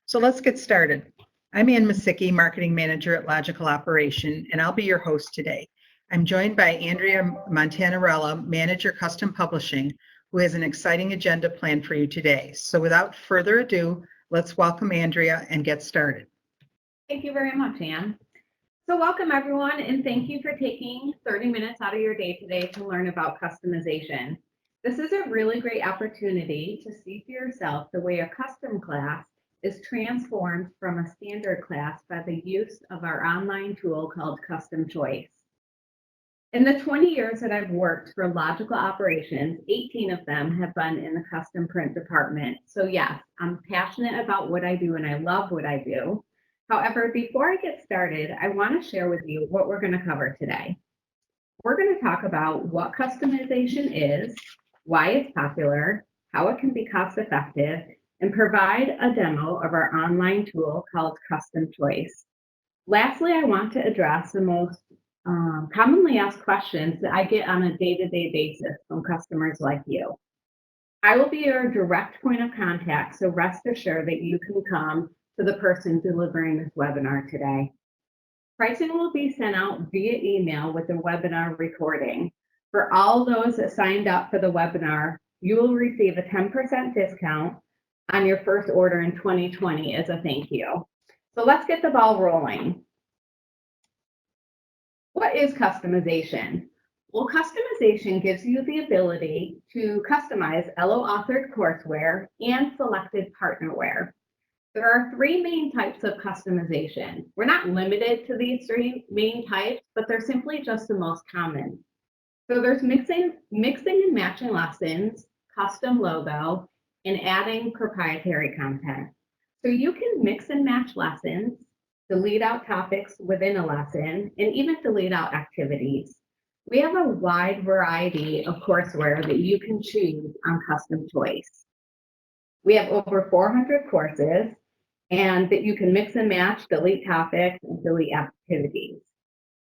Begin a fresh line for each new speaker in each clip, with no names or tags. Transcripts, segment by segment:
So let's get started. I'm Ann Masicki, Marketing Manager at Logical Operation, and I'll be your host today. I'm joined by Andrea Montanarella, Manager Custom Publishing, who has an exciting agenda planned for you today. So without further ado, let's welcome Andrea and get started.
Thank you very much, Ann. So welcome everyone, and thank you for taking 30 minutes out of your day today to learn about customization. This is a really great opportunity to see for yourself the way a custom class is transformed from a standard class by the use of our online tool called CustomCHOICE. In the 20 years that I've worked for Logical Operations, 18 of them have been in the custom print department. So yes, I'm passionate about what I do and I love what I do. However, before I get started, I want to share with you what we're going to cover today. We're going to talk about what customization is, why it's popular, how it can be cost effective, and provide a demo of our online tool called CustomCHOICE. Lastly, I want to address the most commonly asked questions that I get on a day-to-day basis from customers like you. I will be your direct point of contact, so rest assured that you can come to the person delivering this webinar today. Pricing will be sent out via email with the webinar recording. For all those that signed up for the webinar, you will receive a 10% discount on your first order in 2020 as a thank you. So let's get the ball rolling. What is customization? Well, customization gives you the ability to customize LO-authored courseware and selected partnerware. There are three main types of customization. We're not limited to these three main types, but they're simply just the most common. So there's mixing and matching lessons, custom logo, and adding proprietary content. So you can mix and match lessons, delete out topics within a lesson, and even delete out activities. We have a wide variety of courseware that you can choose on CustomCHOICE. We have over 400 courses, and that you can mix and match, delete topics, and delete activities.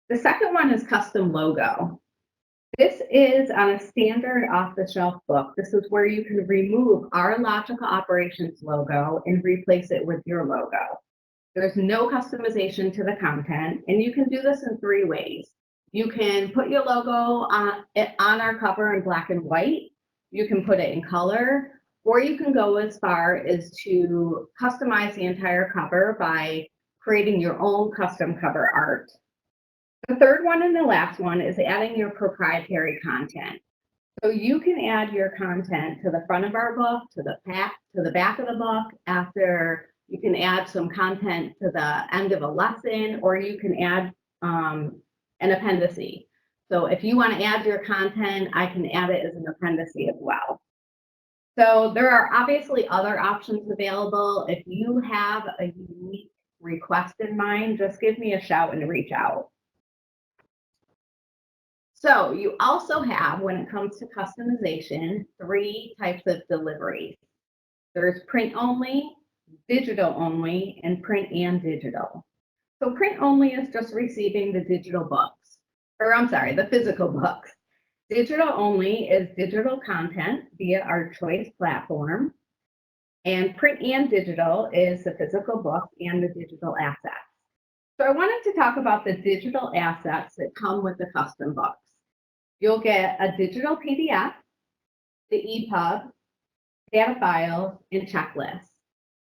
The second one is custom logo. This is on a standard off-the-shelf book. This is where you can remove our Logical Operations logo and replace it with your logo. There's no customization to the content, and you can do this in three ways. You can put your logo on our cover in black and white. You can put it in color, or you can go as far as to customize the entire cover by creating your own custom cover art. The third one and the last one is adding your proprietary content. So you can add your content to the front of our book, to the back of the book. After, you can add some content to the end of a lesson, or you can add an appendice. So if you want to add your content, I can add it as an appendice as well. So there are obviously other options available. If you have a unique request in mind, just give me a shout and reach out. So you also have, when it comes to customization, three types of deliveries. There's print only, digital only, and print and digital. So print only is just receiving the digital books, or I'm sorry, the physical books. Digital only is digital content via our CHOICE platform, and print and digital is the physical book and the digital assets. So I wanted to talk about the digital assets that come with the custom books. You'll get a digital PDF, the EPUB, data files, and checklists.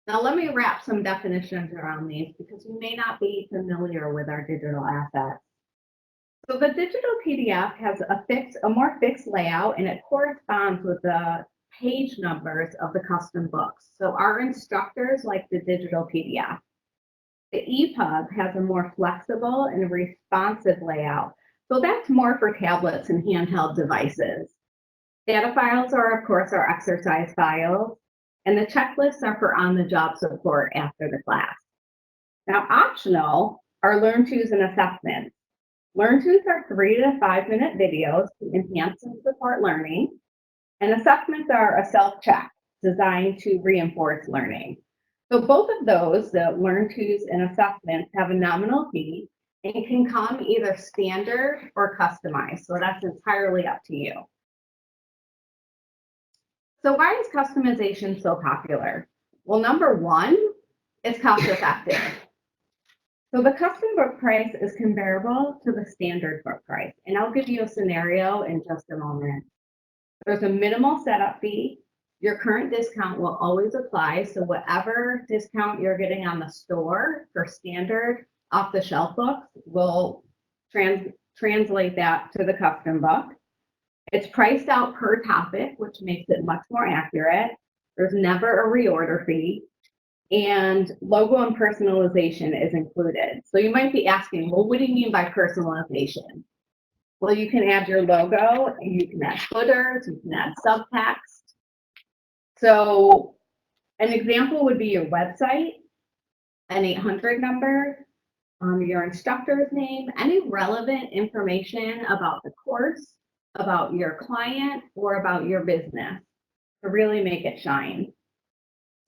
Now let me wrap some definitions around these because you may not be familiar with our digital assets. So the digital PDF has a more fixed layout, and it corresponds with the page numbers of the custom books. So our instructors like the digital PDF. The EPUB has a more flexible and responsive layout. So that's more for tablets and handheld devices. Data files are, of course, our exercise files, and the checklists are for on-the-job support after the class. Now, optional are learn-tos and assessments. Learn-tos are 3 to 5 minute videos to enhance and support learning, and assessments are a self-check designed to reinforce learning. So both of those, the learn-tos and assessments, have a nominal fee and can come either standard or customized. So that's entirely up to you. So why is customization so popular? Well, number one, It's cost effective. So the custom book price is comparable to the standard book price. And I'll give you a scenario in just a moment. There's a minimal setup fee. Your current discount will always apply. So whatever discount you're getting on the store for standard off-the-shelf books will translate that to the custom book. It's priced out per topic, which makes it much more accurate. There's never a reorder fee. And logo and personalization is included. So you might be asking, well, what do you mean by personalization? Well, you can add your logo, you can add footers, you can add subtext. So an example would be your website, an 800 number, your instructor's name, any relevant information about the course, about your client, or about your business to really make it shine.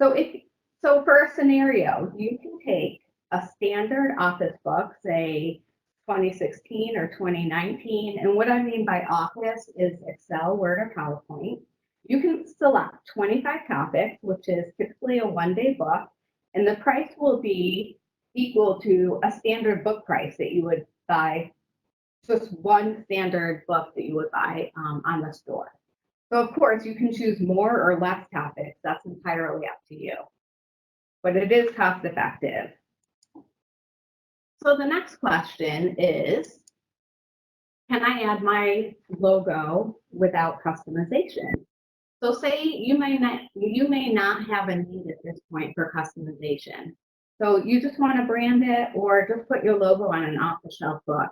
So for a scenario, you can take a standard office book, say 2016 or 2019, and what I mean by office is Excel, Word, or PowerPoint. You can select 25 topics, which is typically a one-day book, and the price will be equal to a standard book price that you would buy, just one standard book that you would buy on the store. So of course, you can choose more or less topics. That's entirely up to you. But it is cost effective. So the next question is, can I add my logo without customization? So say you may not have a need at this point for customization. So you just want to brand it or just put your logo on an off-the-shelf book.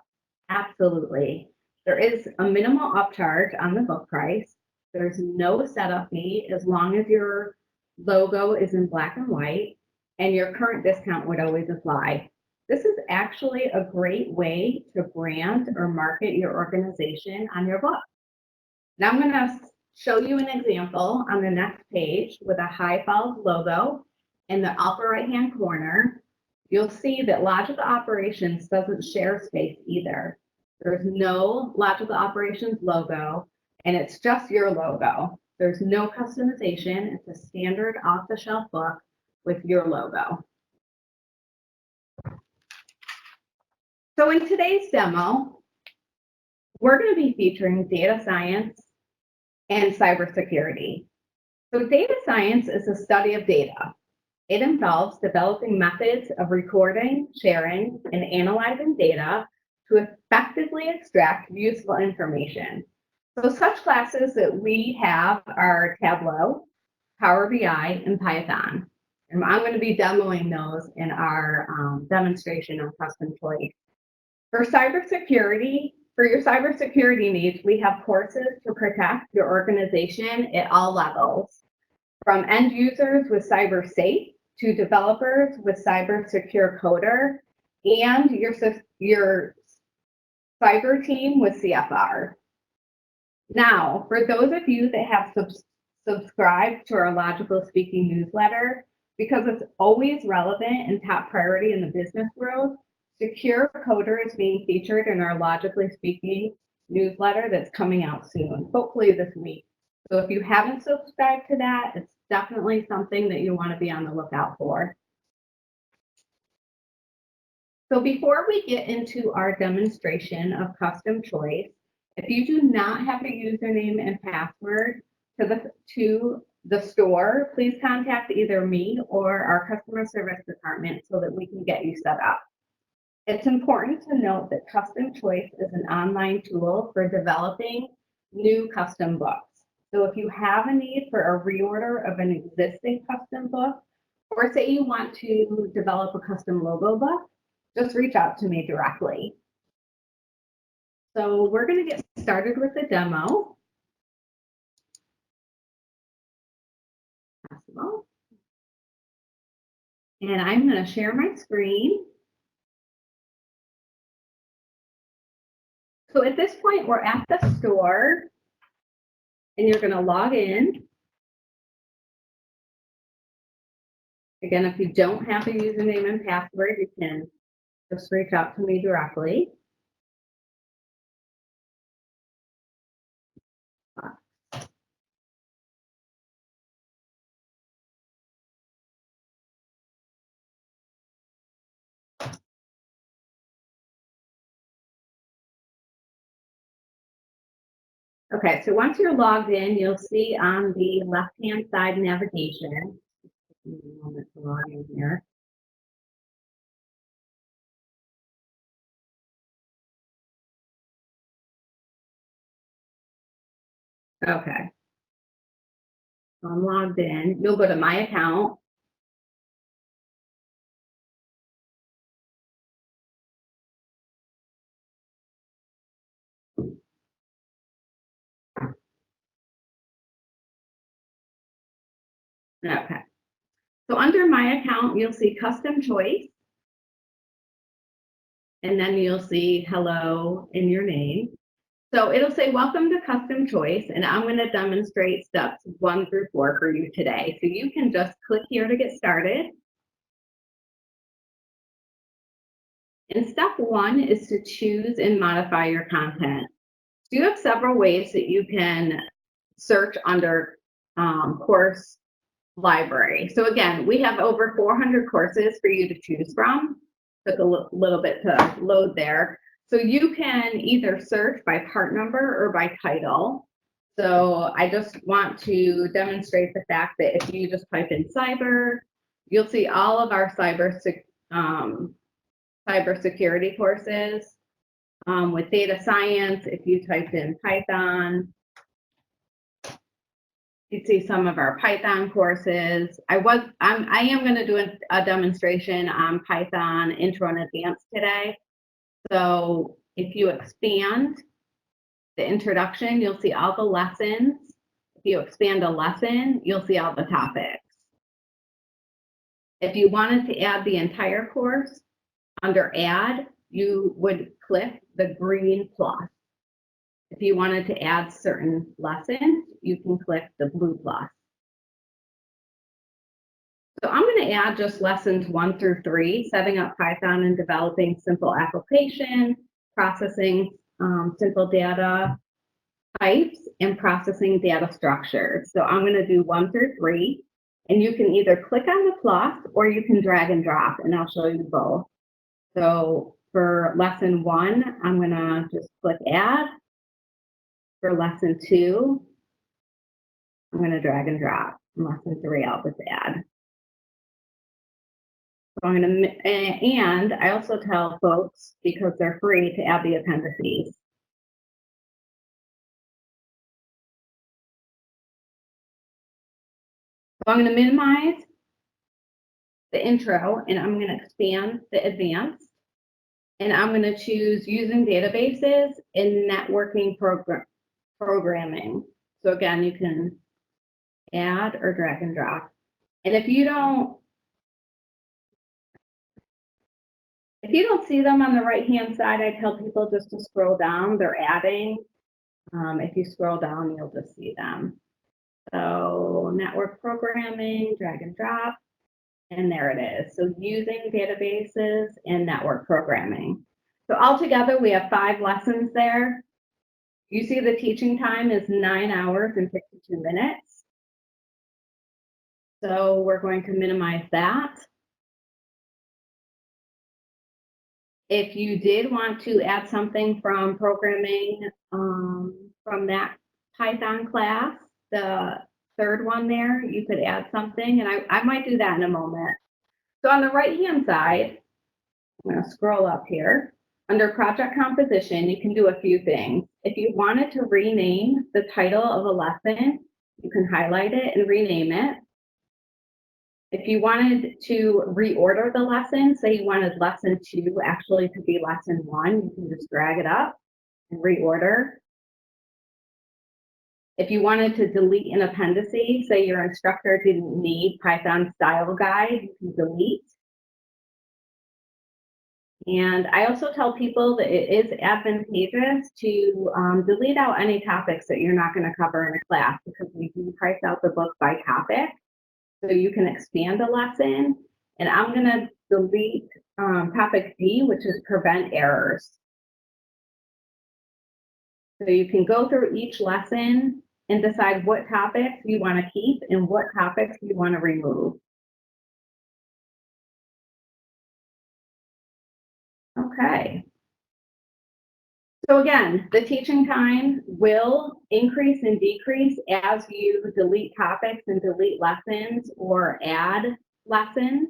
Absolutely. There is a minimal upcharge on the book price. There's no setup fee as long as your logo is in black and white, and your current discount would always apply. This is actually a great way to brand or market your organization on your book. Now I'm going to show you an example on the next page with a High Falls logo. In the upper right-hand corner, you'll see that Logical Operations doesn't share space either. There's no Logical Operations logo, and it's just your logo. There's no customization. It's a standard off-the-shelf book with your logo. So in today's demo, we're going to be featuring data science and cybersecurity. So data science is a study of data. It involves developing methods of recording, sharing, and analyzing data to effectively extract useful information. So such classes that we have are Tableau, Power BI, and Python. And I'm going to be demoing those in our demonstration of CustomCHOICE. For your cybersecurity needs, we have courses to protect your organization at all levels, from end users with CyberSafe to developers with CyberSecure Coder, and your cyber team with CFR. Now, for those of you that have subscribed to our Logical Speaking newsletter, because it's always relevant and top priority in the business world, Secure Coder is being featured in our Logically Speaking newsletter that's coming out soon, hopefully this week. So if you haven't subscribed to that, it's definitely something that you want to be on the lookout for. So before we get into our demonstration of CustomCHOICE, if you do not have a username and password to the store, please contact either me or our customer service department so that we can get you set up. It's important to note that CustomCHOICE is an online tool for developing new custom books. So if you have a need for a reorder of an existing custom book, or say you want to develop a custom logo book, just reach out to me directly. So we're going to get started with the demo. And I'm going to share my screen. So at this point, we're at the store, and you're going to log in. Again, if you don't have a username and password, you can just reach out to me directly. Okay, so once you're logged in, you'll see on the left-hand side navigation. Give me a moment to log in here. Okay, so I'm logged in. You'll go to My Account. Okay, so under My Account, you'll see Custom Choice. And then you'll see hello in your name. So it'll say, welcome to Custom Choice, and I'm going to demonstrate steps 1 through 4 for you today. So you can just click here to get started. And step 1 is to choose and modify your content. So you have several ways that you can search under course library. So again, we have over 400 courses for you to choose from. Took a little bit to load there. So you can either search by part number or by title. So I just want to demonstrate the fact that if you just type in cyber, you'll see all of our cybersecurity courses. With data science, if you typed in Python, you'd see some of our Python courses. I am going to do a demonstration on Python Intro and Advanced today. So if you expand the introduction, you'll see all the lessons. If you expand a lesson, you'll see all the topics. If you wanted to add the entire course, under Add, you would click the green plus. If you wanted to add certain lessons, you can click the blue plus. So I'm going to add just lessons 1 through 3, setting up Python and developing simple application, processing simple data types, and processing data structures. So I'm going to do 1 through 3, and you can either click on the plus or you can drag and drop, and I'll show you both. So for lesson 1, I'm going to just click add. For lesson 2, I'm going to drag and drop. And lesson 3, I'll just add. So I'm going to, and I also tell folks, because they're free, to add the appendices. So I'm going to minimize the intro, and I'm going to expand the advanced. And I'm going to choose using databases and networking programming. So again, you can add or drag and drop. And if you don't see them on the right-hand side, I tell people just to scroll down. They're adding. If you scroll down, you'll just see them. So network programming, drag and drop, and there it is. So using databases and network programming. So altogether, we have 5 lessons there. You see the teaching time is 9 hours and 52 minutes. So we're going to minimize that. If you did want to add something from programming from that Python class, the 3rd one there, you could add something, and I might do that in a moment. So on the right-hand side, I'm going to scroll up here. Under project composition, you can do a few things. If you wanted to rename the title of a lesson, you can highlight it and rename it. If you wanted to reorder the lesson, say you wanted lesson 2 actually to be lesson 1, you can just drag it up and reorder. If you wanted to delete an appendice, say your instructor didn't need Python style guide, you can delete. And I also tell people that it is advantageous to delete out any topics that you're not going to cover in a class, because we do price out the book by topic. So you can expand a lesson, and I'm going to delete topic D, which is prevent errors. So you can go through each lesson and decide what topics you want to keep and what topics you want to remove. Okay. So again, the teaching time will increase and decrease as you delete topics and delete lessons or add lessons.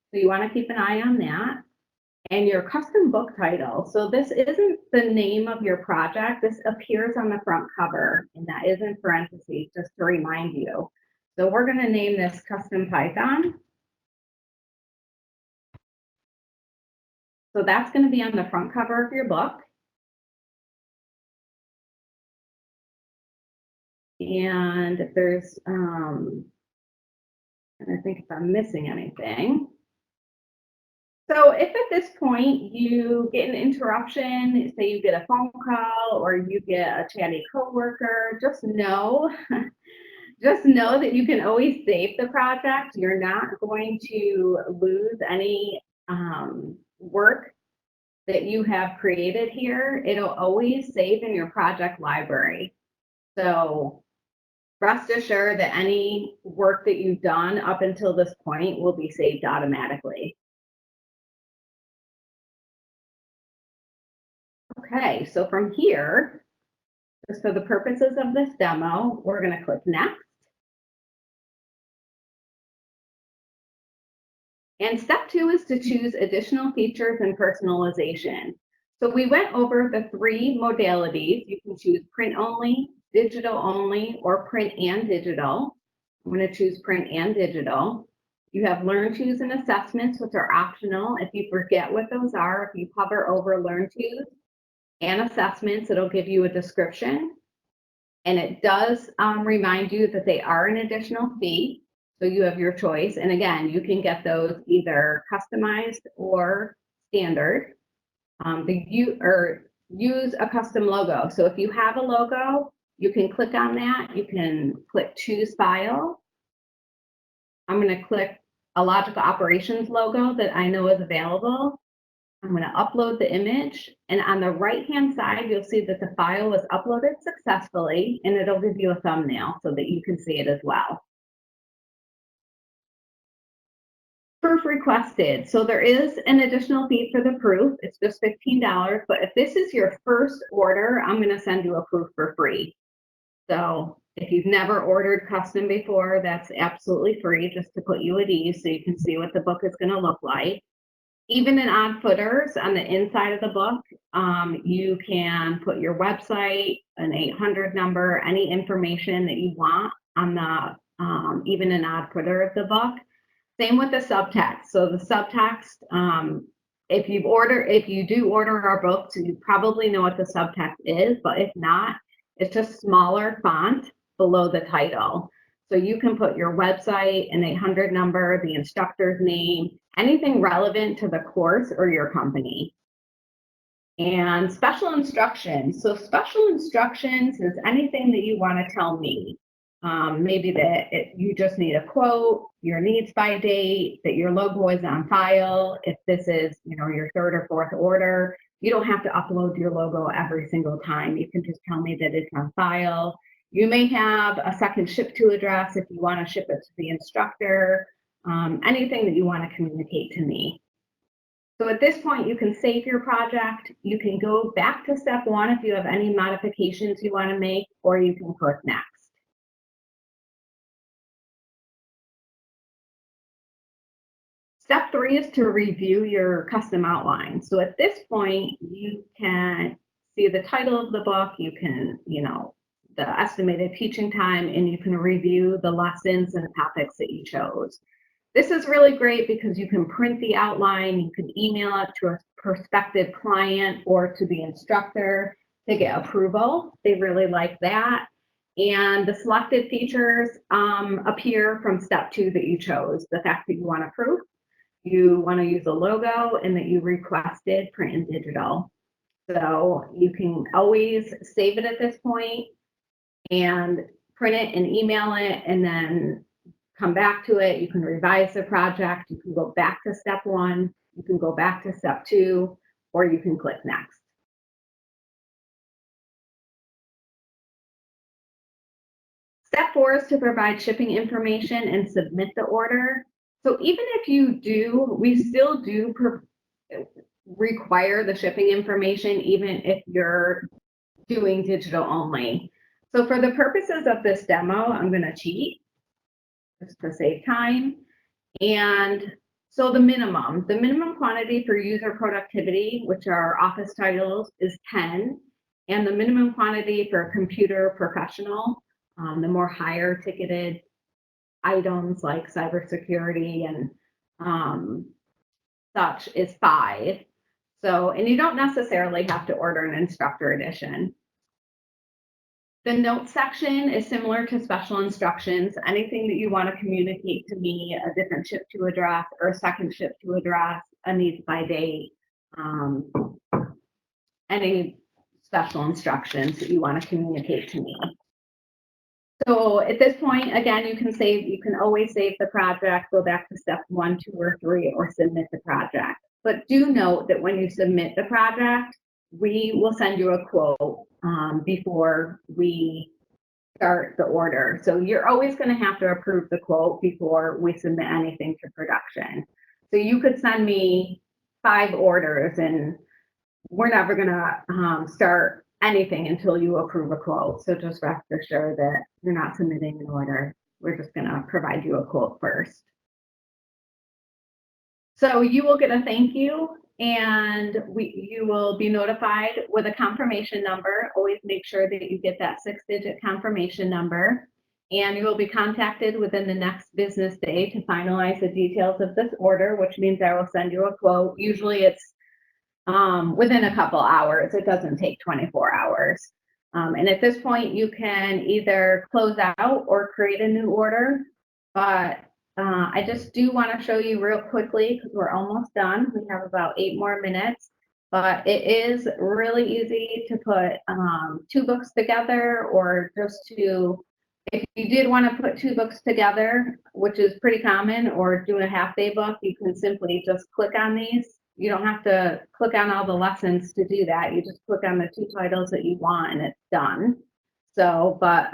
So you want to keep an eye on that. And your custom book title. So this isn't the name of your project. This appears on the front cover, and that is in parentheses, just to remind you. So we're going to name this Custom Python. So that's going to be on the front cover of your book. And if there's, and I think if I'm missing anything. So if at this point you get an interruption, say you get a phone call or you get a chatty coworker, just know that you can always save the project. You're not going to lose any work that you have created here. It'll always save in your project library. So rest assured that any work that you've done up until this point will be saved automatically. Okay, so from here, just for the purposes of this demo, we're going to click Next. And step 2 is to choose additional features and personalization. So we went over the 3 modalities. You can choose print only, digital only, or print and digital. I'm going to choose print and digital. You have Learn Tos and assessments, which are optional. If you forget what those are, if you hover over Learn Tos and assessments, it'll give you a description. And it does remind you that they are an additional fee. So you have your choice. And again, you can get those either customized or standard. Use a custom logo. So if you have a logo, you can click on that. You can click Choose File. I'm going to click a logical operations logo that I know is available. I'm going to upload the image, and on the right-hand side, you'll see that the file was uploaded successfully, and it'll give you a thumbnail so that you can see it as well. Proof requested. So there is an additional fee for the proof. It's just $15, but if this is your first order, I'm going to send you a proof for free. So if you've never ordered custom before, that's absolutely free, just to put you at ease so you can see what the book is going to look like. Even in odd footers on the inside of the book, you can put your website, an 800 number, any information that you want on the even an odd footer of the book. Same with the subtext. So the subtext, if you do order our books, you probably know what the subtext is, but if not, it's just smaller font below the title. So you can put your website, an 800 number, the instructor's name, anything relevant to the course or your company. And special instructions. So special instructions is anything that you want to tell me. Maybe that you just need a quote, your needs by date, that your logo is on file. If this is, your 3rd or 4th order, you don't have to upload your logo every single time. You can just tell me that it's on file. You may have a second ship to address if you want to ship it to the instructor, anything that you want to communicate to me. So at this point, you can save your project. You can go back to step 1 if you have any modifications you want to make, or you can click Next. Step 3 is to review your custom outline. So at this point, you can see the title of the book, you can, the estimated teaching time, and you can review the lessons and topics that you chose. This is really great because you can print the outline, you can email it to a prospective client or to the instructor to get approval. They really like that. And the selected features appear from step 2 that you chose. The fact that you want to proof, you want to use a logo, and that you requested print and digital. So you can always save it at this point and print it and email it, and then come back to it. You can revise the project. You can go back to step 1. You can go back to step 2, or you can click Next. Step 4 is to provide shipping information and submit the order. So even if you do, we still do require the shipping information even if you're doing digital only. So for the purposes of this demo, I'm going to cheat just to save time. And so the minimum quantity for user productivity, which are office titles, is 10. And the minimum quantity for computer professional, the more higher ticketed items like cybersecurity and such, is 5. So, and you don't necessarily have to order an instructor edition. The notes section is similar to special instructions. Anything that you want to communicate to me, a different ship to address or a second ship to address, a needs by date, any special instructions that you want to communicate to me. So at this point, again, you can always save the project, go back to step 1, 2, or 3, or submit the project. But do note that when you submit the project, we will send you a quote before we start the order. So you're always going to have to approve the quote before we submit anything to production. So you could send me 5 orders and we're never going to start anything until you approve a quote. So just rest assured that you're not submitting an order. We're just going to provide you a quote first. So you will get a thank you, and you will be notified with a confirmation number. Always make sure that you get that 6-digit confirmation number, and you will be contacted within the next business day to finalize the details of this order, which means I will send you a quote. Usually it's within a couple hours. It doesn't take 24 hours. And at this point, you can either close out or create a new order, but I just do want to show you real quickly because we're almost done. We have about 8 more minutes, but it is really easy to put 2 books together, or just to, if you did want to put 2 books together, which is pretty common, or do a half-day book, you can simply just click on these. You don't have to click on all the lessons to do that. You just click on the 2 titles that you want and it's done. So, but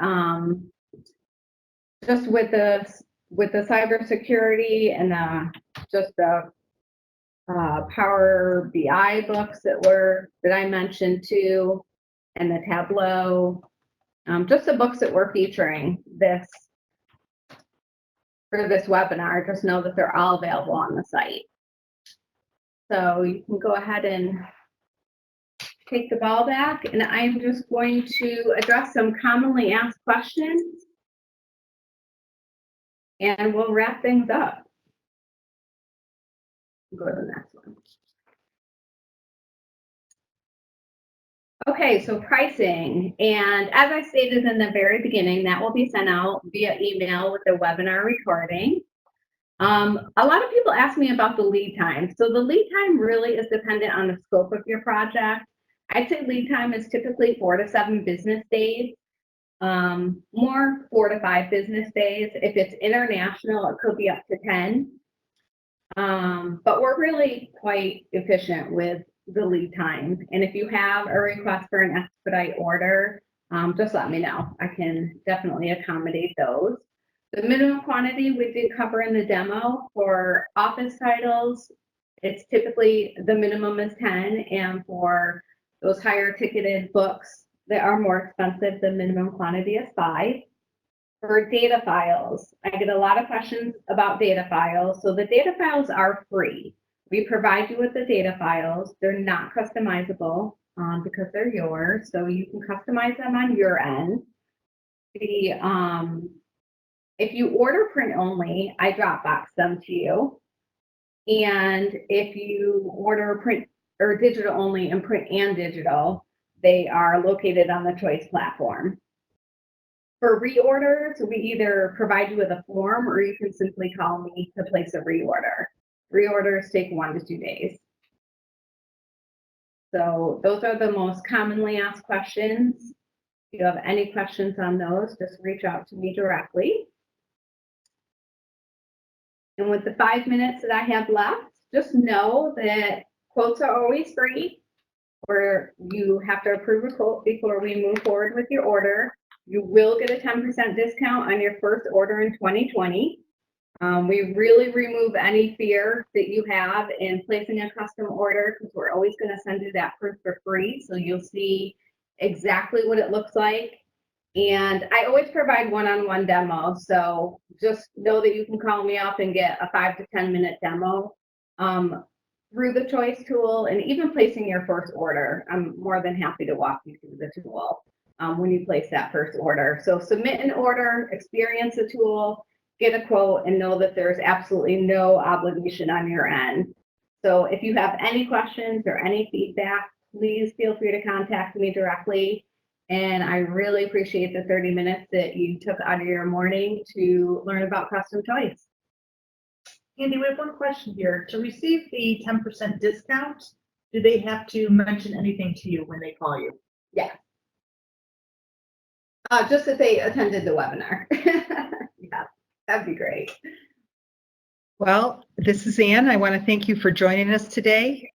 just with the cybersecurity and just the Power BI books that I mentioned too, and the Tableau, just the books that we're featuring for this webinar, just know that they're all available on the site. So you can go ahead and take the ball back, and I'm just going to address some commonly asked questions, and we'll wrap things up. Go to the next one. Okay, so pricing, and as I stated in the very beginning, that will be sent out via email with the webinar recording. A lot of people ask me about the lead time. So the lead time really is dependent on the scope of your project. I'd say lead time is typically 4 to 7 business days, more 4 to 5 business days. If it's international, it could be up to 10. But we're really quite efficient with the lead time. And if you have a request for an expedite order, just let me know. I can definitely accommodate those. The minimum quantity we did cover in the demo. For office titles, it's typically the minimum is 10, and for those higher ticketed books that are more expensive, the minimum quantity is 5. For data files, I get a lot of questions about data files. So the data files are free. We provide you with the data files. They're not customizable because they're yours, so you can customize them on your end. If you order print only, I Dropbox them to you. And if you order print or digital only and print and digital, they are located on the Choice platform. For reorders, we either provide you with a form or you can simply call me to place a reorder. Reorders take 1 to 2 days. So those are the most commonly asked questions. If you have any questions on those, just reach out to me directly. And with the 5 minutes that I have left, just know that quotes are always free, or you have to approve a quote before we move forward with your order. You will get a 10% discount on your first order in 2020. We really remove any fear that you have in placing a custom order because we're always going to send you that proof for free. So you'll see exactly what it looks like. And I always provide one-on-one demo. So just know that you can call me up and get a 5 to 10 minute demo through the Choice tool, and even placing your first order. I'm more than happy to walk you through the tool when you place that first order. So submit an order, experience the tool, get a quote, and know that there's absolutely no obligation on your end. So if you have any questions or any feedback, please feel free to contact me directly. And I really appreciate the 30 minutes that you took out of your morning to learn about CustomCHOICE.
Andy, we have one question here. To receive the 10% discount, do they have to mention anything to you when they call you?
Yeah. Just that they attended the webinar. Yeah, that'd be great.
Well, this is Ann. I want to thank you for joining us today.